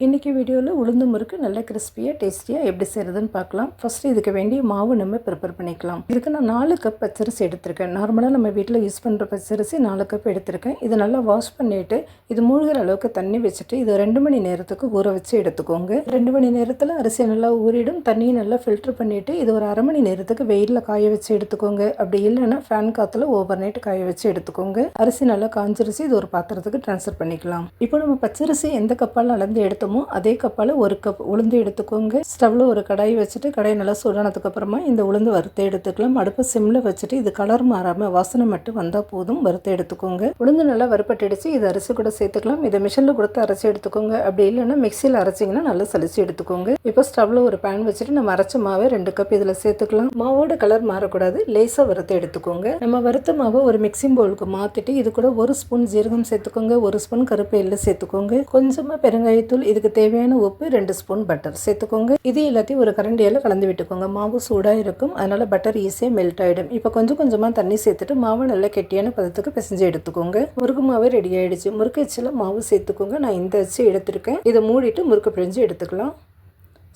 இன்றைக்கி வீடியோவில் உளுந்து முறுக்கு நல்ல கிறிஸ்பியாக டேஸ்டியாக எப்படி செய்கிறதுன்னு பார்க்கலாம். ஃபஸ்ட்டு இதுக்கு வேண்டிய மாவு நம்ம ப்ரிப்பேர் பண்ணிக்கலாம். இதுக்கு நான் 4 கப் பச்சரிசி எடுத்திருக்கேன். நார்மலாக நம்ம வீட்டில் யூஸ் பண்ணுற பச்சரிசி 4 கப் எடுத்திருக்கேன். இது நல்லா வாஷ் பண்ணிவிட்டு இது மூழ்கிற அளவுக்கு தண்ணி வச்சுட்டு இது 2 மணி நேரத்துக்கு ஊற வச்சு எடுத்துக்கோங்க. 2 மணி நேரத்தில் அரிசி நல்லா ஊறிடும். தண்ணியை நல்லா ஃபில்ட்ரு பண்ணிவிட்டு இது ஒரு அரை மணி நேரத்துக்கு வெயிலில் காய வச்சு எடுத்துக்கோங்க. அப்படி இல்லைன்னா ஃபேன் காற்றுல ஓவர் நைட் காய வச்சு எடுத்துக்கோங்க. அரிசி நல்லா காஞ்சிருச்சு. இது ஒரு பாத்திரத்துக்கு ட்ரான்ஸ்ஃபர் பண்ணிக்கலாம். இப்போ நம்ம பச்சரிசி எந்த கப்பால் அளந்து எடுத்தோமோ அதே கப்பால் 1 கப் உளுந்து எடுத்துக்கோங்க. ஸ்டவ்வில் ஒரு கடாய் வச்சுட்டு கடாய் நல்லா சூடானதுக்கு அப்புறமா இந்த உளுந்து வறுத்து எடுத்துக்கலாம். அடுப்பை சிம்மில் வச்சுட்டு இது கலர் மாறாமல் வாசனை மட்டும் வந்தால் போதும். வறுத்து எடுத்துக்கோங்க. உளுந்து நல்லா வறுப்பட்டுடுச்சு. இது அரிசி கூட சேர்த்துக்கலாம். இதை மிஷினில் கொடுத்து அரைச்சி எடுத்துக்கோங்க. அப்படி இல்லைன்னா மிக்சியில் அரைச்சிங்கன்னா நல்லா சலிச்சு எடுத்துக்கோங்க. இப்போ ஸ்டவ்வில் ஒரு பேன் வச்சுட்டு நம்ம அரைச்ச மாவை 2 கப் இதில் சேர்த்துக்கலாம். மாவோட கலர் மாறக்கூடாது. லேசாக வறுத்து எடுத்துக்கோங்க. நம்ம வறுத்த மாவை ஒரு மிக்சிங் பவுலுக்கு மாற்றிட்டு இது கூட 1 ஸ்பூன் ஜீரகம் சேர்த்துக்கோங்க. 1 ஸ்பூன் கருப்பு எள்ளு சேர்த்துக்கோங்க. கொஞ்சமாக பெருங்காயத்தூள், இதுக்கு தேவையான உப்பு, 2 ஸ்பூன் பட்டர் சேர்த்துக்கோங்க. இது எல்லாத்தையும் ஒரு கரண்டியால் கலந்து விட்டுக்கோங்க. மாவு சூடாக இருக்கும், அதனால் பட்டர் ஈஸியாக மெல்ட் ஆகிடும். இப்போ கொஞ்சம் கொஞ்சமாக தண்ணி சேர்த்துட்டு மாவை நல்லா கெட்டியான பதத்துக்கு பிசைஞ்சு எடுத்துக்கோங்க. முறுக்கு மாவு ரெடி ஆகிடுச்சு. முறுக்கு அச்சில் மாவு சேர்த்துக்கோங்க. நான் இந்த அச்சு எடுத்திருக்கேன். இதை மூடிட்டு முறுக்கு பிழிஞ்சு எடுத்துக்கலாம்.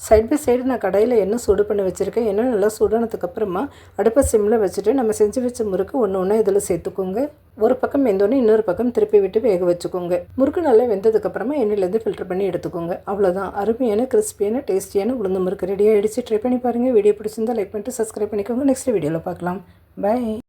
சைட் பை சைடு நான் கடாயில் எண்ணெய் சூடு பண்ணி வச்சுருக்கேன். எண்ணெய் நல்லா சூடானதுக்கப்புறமா அடுப்பை சிம்மில் வச்சுட்டு நம்ம செஞ்சு வச்ச முறுக்கு ஒன்று இதில் சேர்த்துக்கோங்க. ஒரு பக்கம் வெந்தோடனே இன்னொரு பக்கம் திருப்பி விட்டு வேக வச்சுக்கோங்க. முறுக்கு நல்லா வெந்ததுக்கப்புறமா எண்ணெயிலேருந்து ஃபில்டர் பண்ணி எடுத்துக்கோங்க. அவ்வளோதான். அருமையான கிறிஸ்பியான டேஸ்டியான உளுந்து முறுக்கு ரெடி ஆகிடுச்சு. ட்ரை பண்ணி பாருங்கள். வீடியோ பிடிச்சிருந்தா லைக் பண்ணிட்டு சப்ஸ்கிரைப் பண்ணிக்கோங்க. நெக்ஸ்ட் வீடியோவில் பார்க்கலாம். பை.